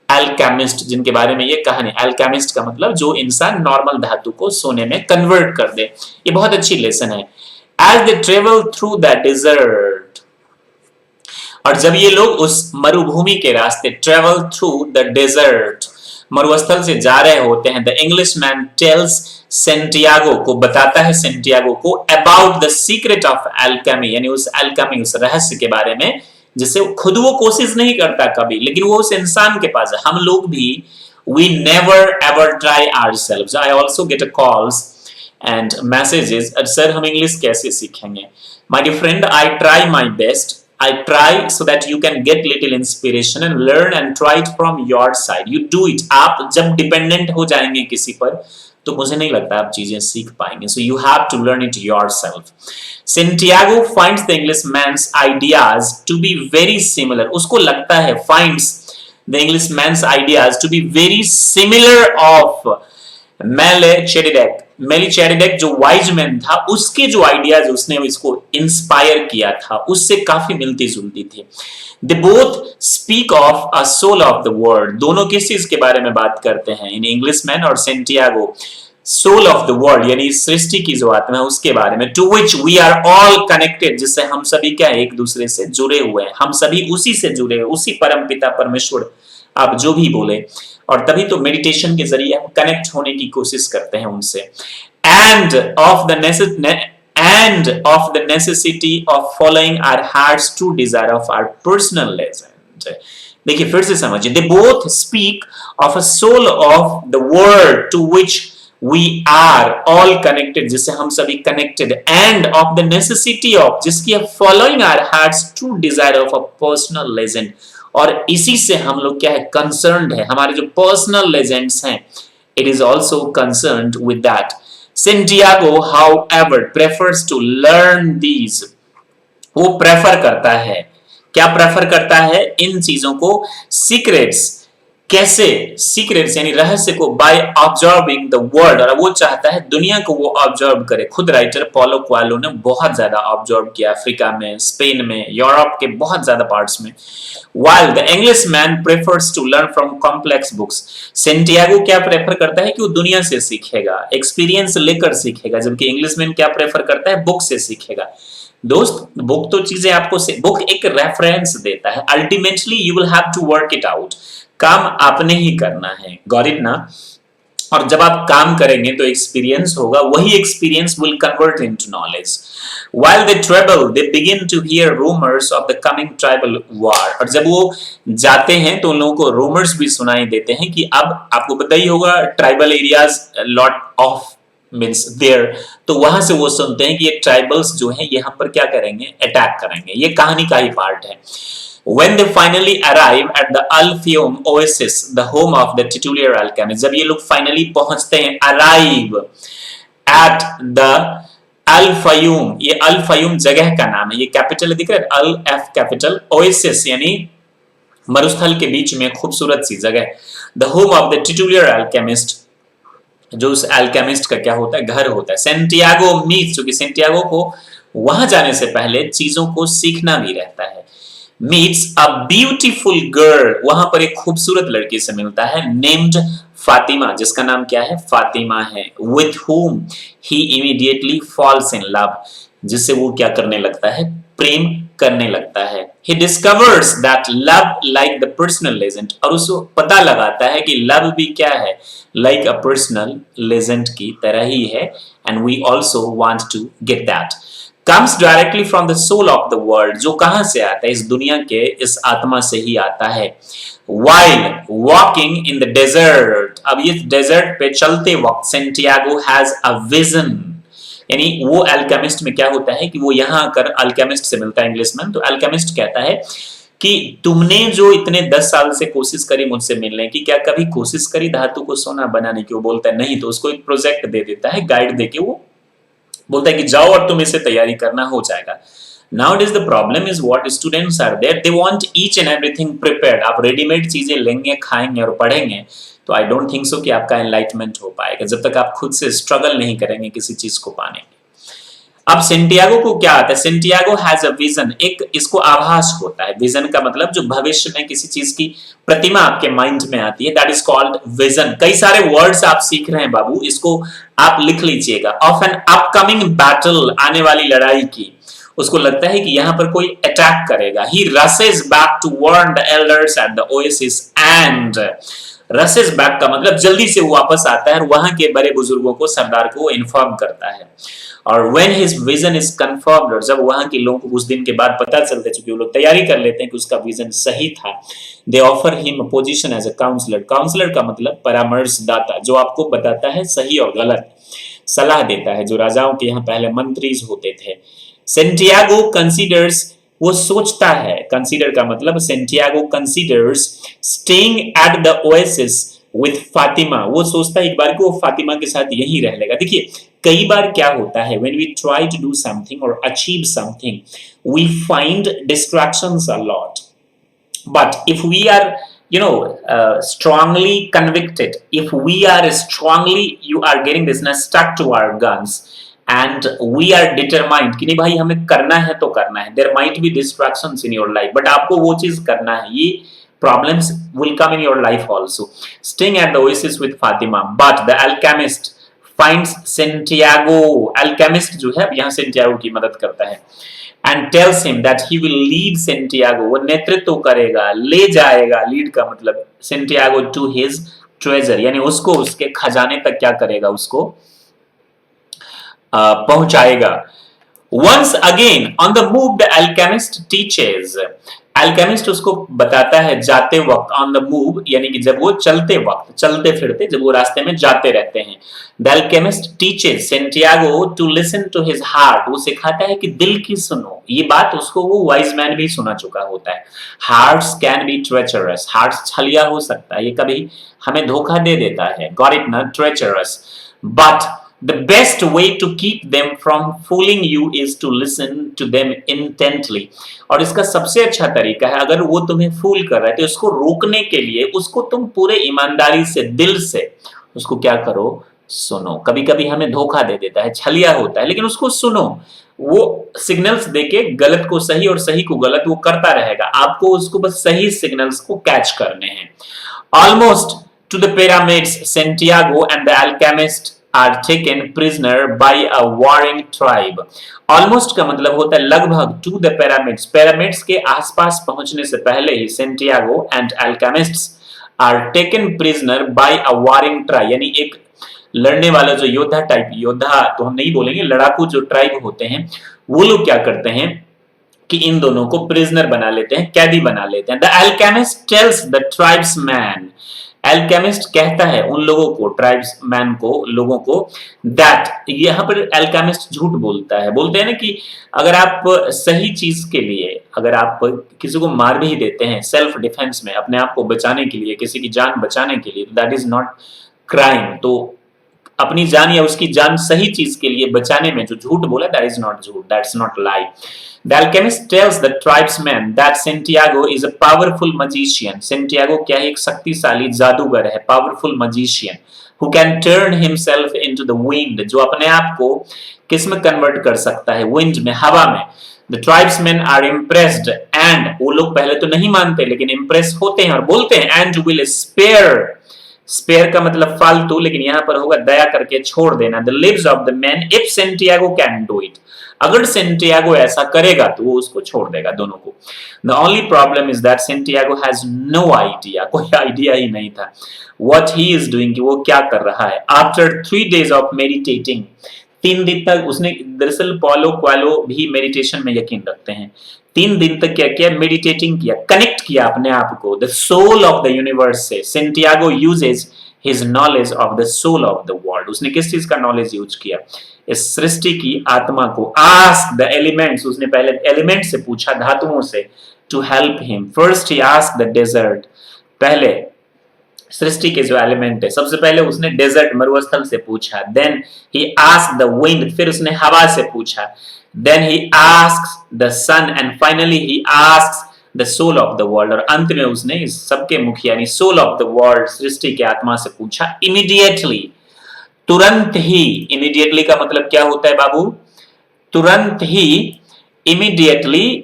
alchemist, जिनके बारे में ये कहानी, alchemist का मतलब जो इंसान नॉर्मल धातु को सोने में कन्वर्ट कर दे। ये बहुत अच्छी लेसन है। As they travel through the desert, और जब ये लोग उस मरुभूमि के रास्ते, ट्रेवल थ्रू द डेजर्ट, मरुस्थल से जा रहे होते हैं, द इंग्लिशमैन टेल्स सेंटियागो, को बताता है सेंटियागो को, about the secret of alchemy, यानी उस एल्केमी, उस रहस्य के बारे में, जिसे खुद वो कोशिश नहीं करता कभी, लेकिन वो उस इंसान के पास है। हम लोग भी, we never ever try ourselves. I also get a calls and messages, sir हम इंग्लिश कैसे सीखेंगे? My dear friend, I try my best. I try so that you can get little inspiration and learn and try it from your side. You do it. आप जब dependent हो जाएंगे किसी पर, तो मुझे नहीं लगता आप चीजें सीख पाएंगे. So you have to learn it yourself. Santiago finds the Englishman's ideas to be very similar. उसको लगता है, finds the Englishman's ideas to be very similar of मेलिचेडेक जो वाइज मैन था, उसके जो आइडियाज उसने इसको इंस्पायर किया था, उससे काफी मिलती जुलती थी। They both speak of a soul of the world, दोनों किस चीज के बारे में बात करते हैं, इन इंग्लिशमैन और Santiago, soul of the world यानी सृष्टि की जो आत्मा है उसके बारे में, to which we are all connected, जिससे हम सभी क्या एक दूसरे से जुड़े हुए हैं, हम सभी उसी से जुड़े हुए, उसी परम पिता परमेश्वर, आप जो भी बोले, और तभी तो मेडिटेशन के जरिए हम कनेक्ट होने की कोशिश करते हैं उनसे। And of the necessity of following our heart's true desire of our personal legend. देखिए फिर से समझिए, they both speak of a soul of the world to which we are all connected, जिससे हम सभी connected, and of the necessity of, जिसकी following our heart's true desire of a personal legend, और इसी से हम लोग क्या है, कंसर्न्ड है, हमारे जो पर्सनल लेजेंड्स हैं, it is also concerned with that. Santiago however prefers to learn these, वो प्रेफर करता है, क्या प्रेफर करता है, इन चीजों को, सीक्रेट्स, कैसे, सीक्रेट्स यानी रहस्य को, बाय ऑब्जर्विंग द वर्ल्ड, और वो चाहता है दुनिया को वो ऑब्जर्व करे। खुद राइटर पॉलो क्वालो ने बहुत ज्यादा ऑब्जर्व किया, अफ्रीका में, स्पेन में, यूरोप के बहुत ज्यादा पार्ट्स में। While the Englishman prefers to learn from complex books, Santiago क्या प्रेफर करता है कि वो दुनिया से सीखेगा, एक्सपीरियंस लेकर सीखेगा, जबकि इंग्लिशमैन क्या प्रेफर करता है, बुक से सीखेगा। दोस्त, बुक तो चीजें आपको, बुक एक रेफरेंस देता है, ultimately you will have to work it out, काम आपने ही करना है, गॉट इट ना? और जब आप काम करेंगे तो एक्सपीरियंस होगा, वही experience will convert into knowledge. While they travel, they begin to hear rumors of the coming tribal war, और जब वो जाते हैं तो उन लोगों को रूमर्स भी सुनाई देते हैं कि अब आपको पता ही होगा, tribal areas lot of means there, तो वहां से वो सुनते हैं कि ये ट्राइबल्स जो हैं यहाँ पर क्या करेंगे, अटैक करेंगे। ये कहानी का ही पार्ट है। When they finally arrive at the Al-Fayoum Oasis, the home of the titular alchemist, जब ये लोग फाइनली पहुंचते हैं, arrive at the Al-Fayoum, ये Al-Fayoum जगह का नाम है, ये कैपिटल दिख रहा है, Al-F कैपिटल, Oasis यानी मरुस्थल के बीच में खूबसूरत सी जगह, the home of the titular alchemist, जो उस alchemist का क्या होता है, घर होता है। सेंटियागो मीट्स, क्योंकि सेंटियागो को वहां जाने से पहले चीजों को सीखना भी रहता है, meets a beautiful girl, वहां पर एक खूबसूरत लड़की से मिलता है, named फातिमा, जिसका नाम क्या है, फातिमा है, with whom he immediately falls in love, जिससे वो क्या करने लगता है, प्रेम करने लगता है। He discovers that love like the personal legend, और उसको पता लगाता है कि लव भी क्या है, like a personal legend की तरह ही है, and we also want to get that. Comes directly from the soul of the world, जो कहां से आता है, इस दुनिया के, इस आत्मा से ही आता है। While walking in the desert, अब ये डेजर्ट पे चलते वक्त सेंटियागो has a vision, यानी वो अल्केमिस्ट में क्या होता है कि वो यहाँ आकर अल्केमिस्ट से मिलता है इंग्लिशमैन, तो अल्केमिस्ट कहता है कि तुमने जो इतने 10 साल से कोशिश करी मुझसे मिलने की, क्या कभी कोशिश करी धातु को सोना बनाने की? वो बोलता है नहीं, तो उसको एक प्रोजेक्ट दे देता है, गाइड देके वो बोलता है कि जाओ और तुम इसे तैयारी करना, हो जाएगा। Nowadays the problem is what students are there, they want each and everything prepared. आप रेडीमेड चीजें लेंगे, खाएंगे और पढ़ेंगे, तो आई डोंट थिंक सो कि आपका एनलाइटमेंट हो पाएगा जब तक आप खुद से स्ट्रगल नहीं करेंगे किसी चीज को पाने में। अब सेंटियागो को क्या आता है? सेंटियागो हैज अ विजन, एक इसको आभास होता है। विजन का मतलब जो भविष्य में किसी चीज की प्रतिमा आपके माइंड में आती है, दैट इज कॉल्ड विजन। कई सारे वर्ड्स आप सीख रहे हैं बाबू, इसको आप लिख लीजिएगा। ऑफ एन अपकमिंग बैटल, आने वाली लड़ाई की, उसको लगता है कि यहां पर कोई अटैक करेगा। He races back to warn the elders at the oasis and, races back का मतलब जल्दी से वो वापस आता है और वहां के बड़े बुजुर्गों को, सरदार को इन्फॉर्म करता है। और when his vision is confirmed, और जब वहां के लोगों को कुछ दिन के बाद पता चलता है, चूंकि वो लोग तैयारी कर लेते हैं कि उसका विजन सही था, they offer him a position as a counselor। Counsellor का मतलब परामर्शदाता, जो आपको बताता है सही और गलत, सलाह देता है, जो राजाओं के यहाँ पहले मंत्री होते थे। सेंटियागो कंसीडर्स, वो सोचता है, कंसीडर का मतलब Santiago considers staying at the oasis with Fatima, वो सोचता है एक बार कि वो फातिमा के साथ यहीं रह लेगा। देखिए कई बार क्या होता है, when we try to do something or achieve something, we find distractions a lot, but if we are strongly convicted, if we are strongly, you are getting this, stuck to our guns and we are determined कि नहीं भाई हमें करना है तो करना है, there might be distractions in your life, but आपको वो चीज करना है। ये problems will come in your life also। Staying at the oasis with Fatima, but the alchemist finds Santiago, alchemist जो है यहाँ सेंटियागो की मदद करता है, and tells him that he will lead Santiago, वो नेतृत्व करेगा, ले जाएगा, lead का मतलब Santiago to his treasure, यानी उसको उसके खजाने तक क्या करेगा, उसको पहुंचाएगा। Once again on the move, the alchemist teaches, alchemist उसको बताता है जाते वक्त, ऑन द मूव यानी कि जब वो चलते वक्त, चलते फिरते, जब वो रास्ते में जाते रहते हैं। The alchemist teaches Santiago to listen to his heart, वो सिखाता है कि दिल की सुनो। ये बात उसको वो वाइज मैन भी सुना चुका होता है। Hearts can be treacherous, hearts छलिया हो सकता है, ये कभी हमें धोखा दे देता है, गॉट इट ना, treacherous, but the best way to keep them from fooling you is to listen to them intently। और इसका सबसे अच्छा तरीका है, अगर वो तुम्हें फूल कर रहा है तो उसको रोकने के लिए उसको तुम पूरे ईमानदारी से, दिल से उसको क्या करो, सुनो। कभी कभी हमें धोखा दे देता है, छलिया होता है, लेकिन उसको सुनो। वो सिग्नल्स देके गलत को सही और सही को गलत वो करता रहेगा, आपको उसको बस सही सिग्नल्स को कैच करने हैं। Almost to the pyramids, Santiago and the alchemist are taken prisoner by a warring tribe। Almost का मतलब होता है लगभग, to the pyramids, pyramids के आसपास पहुंचने से पहले ही Santiago and alchemists are taken prisoner by a warring tribe, यानी एक लड़ने वाला जो योद्धा टाइप, योद्धा तो हम नहीं बोलेंगे, लड़ाकू जो ट्राइब होते हैं, वो लोग क्या करते हैं कि इन दोनों को प्रिजनर बना लेते हैं, कैदी बना लेते हैं। The alchemist tells the tribesman, alchemist कहता है उन लोगों को, ट्राइब्समैन को, लोगों को, दैट, यहाँ पर एल्केमिस्ट झूठ बोलता है। बोलते हैं ना कि अगर आप सही चीज के लिए, अगर आप किसी को मार भी देते हैं सेल्फ डिफेंस में, अपने आप को बचाने के लिए, किसी की जान बचाने के लिए, दैट इज नॉट क्राइम। तो अपनी जान या उसकी जान सही चीज के लिए बचाने में जो झूठ बोला, दैट इज नॉट झूठ, that's not lie. The alchemist tells the tribesman that Santiago is a powerful magician। Santiago क्या है, एक शक्तिशाली जादूगर है, powerful magician who can turn himself into the wind, जो अपने आप को किस में कन्वर्ट कर सकता है, wind में, हवा में। The tribesmen are impressed and, वो लोग पहले तो नहीं मानते लेकिन impress होते हैं और बोलते हैं, and will spare, स्पेयर का मतलब फालतू, लेकिन यहां पर होगा दया करके छोड़ देना, the lives of the men if Santiago can do it। अगर सेंटियागो ऐसा करेगा तो वो उसको छोड़ देगा दोनों को। The only problem is that Santiago has no idea, कोई आइडिया ही नहीं था what he is doing, कि वो क्या कर रहा है। After 3 days of meditating, 3 दिन तक उसने, दरअसल पॉलो क्वालो भी मेडिटेशन में यकीन रखते हैं, 3 दिन तक क्या किया, मेडिटेटिंग किया, कनेक्ट किया अपने आप को the soul of the universe से। Santiago uses his knowledge of the soul of the world, उसने किस चीज का नॉलेज यूज किया, इस सृष्टि की आत्मा को। आस्क द एलिमेंट्स, उसने पहले एलिमेंट से पूछा, धातुओं से, to help him. First he ask the desert, पहले सृष्टि के जो एलिमेंट है, सबसे पहले उसने डेजर्ट मरुस्थल से पूछा, then he asked the wind, फिर उसने हवा से पूछा, then he asked the sun and finally he asked the soul of the world, और अंत में उसने इस सबके मुखिया यानी सोल ऑफ द वर्ल्ड सृष्टि के आत्मा से पूछा। इमीडिएटली, तुरंत ही, इमीडिएटली का मतलब क्या होता है बाबू? तुरंत ही, immediately,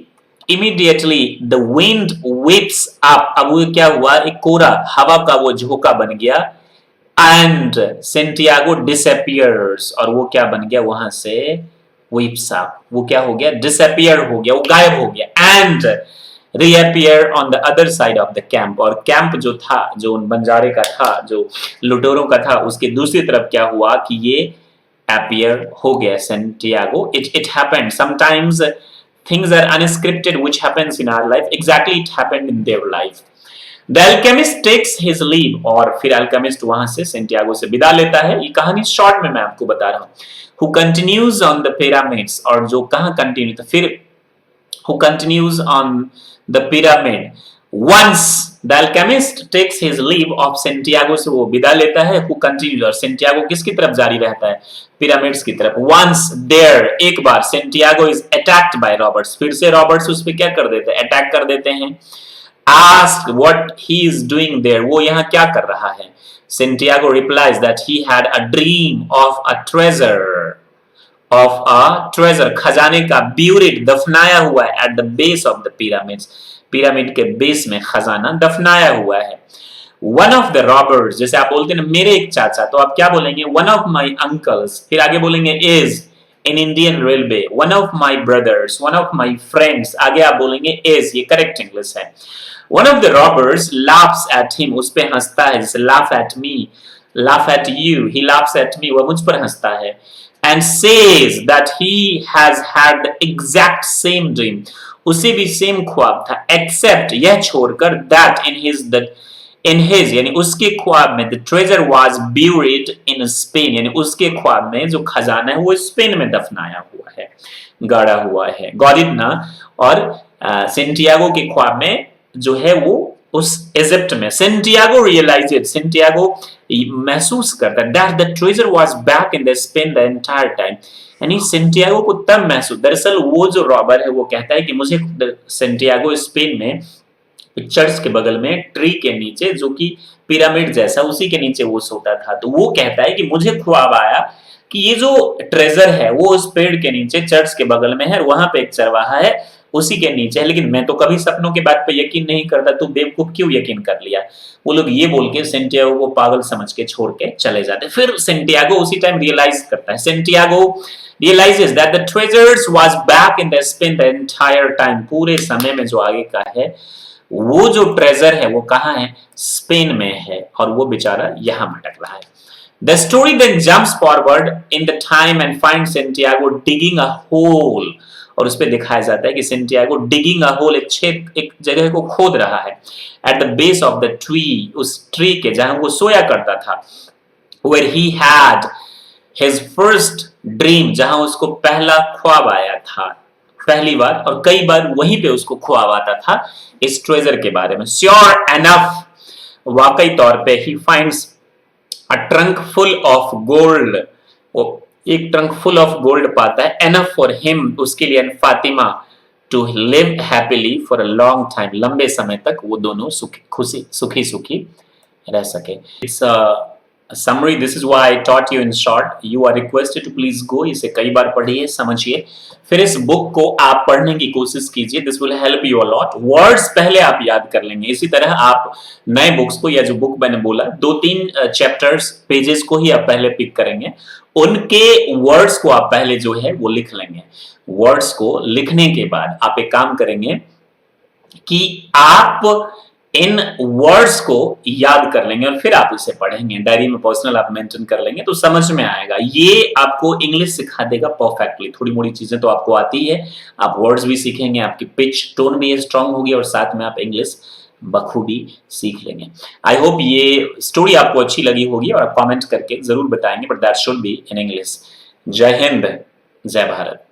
immediately the wind whips up, अब वो क्या हुआ, एक कोरा हवा का वो झोंका बन गया, एंड सेंटियागो डिसअपियर्स, और वो क्या बन गया वहां से, whips up, वो क्या हो गया, डिसअपियर हो गया, वो गायब हो गया, and reappear on the other side of the camp, और कैंप जो था, जो बंजारे का था, जो लुटेरों का था, उसके दूसरी तरफ क्या हुआ कि ये appear हो गया Santiago. It happened. Sometimes things are unscripted which happens in our life. Exactly it happened in their life. The alchemist takes his leave, और फिर alchemist वहां से सेंटियागो से विदा लेता है। ये कहानी शॉर्ट में मैं आपको बता रहा हूँ। Who continues on the pyramids, और जो कहाँ कंटिन्यू था, फिर who continues on the pyramid. Once the alchemist takes his leave of Santiago, से वो विदा लेता है, who continues, और Santiago किसकी तरफ जारी रहता है, पिरामिड्स की तरफ। Once there, एक बार Santiago is attacked by robbers, फिर से रॉबर्ट्स उस पे क्या कर देते हैं, अटैक कर देते हैं। Asked what he is doing there, वो यहाँ क्या कर रहा है। Santiago replies that he had a dream of a treasure, खजाने का, buried, दफनाया हुआ है, at the base of the pyramids, pyramid के बेस में खजाना दफनाया हुआ है। One of the robbers, जैसे आप बोलते हैं ना मेरे एक चाचा, तो आप क्या बोलेंगे, one of my uncles, फिर आगे बोलेंगे is in Indian Railway, one of my brothers, one of my friends, आगे आप बोलेंगे is, ये करेक्ट इंग्लिश है। One of the robbers laughs at him, उस पे हंसता है, जैसे laugh at me, laugh at you, he laughs at me, वह मुझ पर हंसता है, and says that he has had the exact same dream, उसे भी सेम ख्वाब था, एक्सेप्ट, यह छोड़कर, दैट इन हिज यानी उसके ख्वाब में, the treasure was buried in Spain, यानी उसके ख्वाब में जो खजाना है वो स्पेन में दफनाया हुआ है, गाड़ा हुआ है, गॉट इट ना। और सेंटियागो के ख्वाब में जो है वो उस इजिप्ट में, सेंटियागो रियलाइजेड, सेंटियागो महसूस करता, that the treasure was back in the Spain the entire time, यानी सेंटियागो को तब महसूस, दरअसल वो जो रॉबर है वो कहता है कि मुझे सेंटियागो स्पेन में चर्च के बगल में ट्री के नीचे, जो कि पिरामिड जैसा, उसी के नीचे वो सोता था, तो वो कहता है कि मुझे ख्वाब आया कि ये जो ट्रेजर है वो उस पेड़ के नीचे चर्च के बगल में है, और वहां पे एक चरवाहा है उसी के नीचे है, लेकिन मैं तो कभी सपनों के बात पे यकीन नहीं करता, तू बेवकूफ क्यों यकीन कर लिया। वो लोग ये बोल के सेंटियागो को पागल समझ के छोड़ के चले जाते। फिर सेंटियागो उसी टाइम रियलाइज करता है, Santiago realizes that the treasures was back in the Spain the entire time, पूरे समय में जो आगे का है वो जो ट्रेजर है वो कहाँ है, स्पेन में है, और वो बेचारा यहाँ भटक रहा है। The story then jumps forward in the time and finds Santiago digging a hole, और उस पे दिखाया जाता है कि सेंटियागो digging a hole, एक जगह को खोद रहा है, at the base of the tree, उस ट्री के जहां वो सोया करता था, where he had his first dream, जहां उसको पहला ख्वाब आया था, पहली बार, और कई बार वहीं पे उसको ख्वाब आता था इस ट्रेजर के बारे में। Sure enough, वाकई तौर पे he finds a trunk full of gold, वो एक ट्रंक फुल ऑफ गोल्ड पाता है, enough for him, उसके लिए, Fatima, to live happily for a long time, लंबे समय तक वो दोनों सुखी सुखी रह सके। It's a summary, this is why I taught you in short, you are requested to please go, इसे कई बार पढ़िए, समझिए, फिर इस बुक को आप पढ़ने की कोशिश कीजिए, this will help you a lot। Words पहले आप याद कर लेंगे, इसी तरह आप नए बुक्स को, या जो बुक मैंने बोला 2-3 चैप्टर्स पेजेस को ही आप पहले पिक करेंगे, उनके वर्ड्स को आप पहले जो है वो लिख लेंगे। वर्ड्स को लिखने के बाद आप एक काम करेंगे कि आप इन वर्ड्स को याद कर लेंगे और फिर आप उसे पढ़ेंगे, डायरी में पर्सनल आप मेंशन कर लेंगे तो समझ में आएगा। ये आपको इंग्लिश सिखा देगा परफेक्टली। थोड़ी मोड़ी चीजें तो आपको आती है, आप वर्ड्स भी सीखेंगे, आपकी पिच टोन भी स्ट्रांग होगी, और साथ में आप इंग्लिश बखूबी सीख लेंगे। आई होप ये स्टोरी आपको अच्छी लगी होगी, और आप कमेंट करके जरूर बताएंगे, but that should be in English. जय हिंद, जय भारत।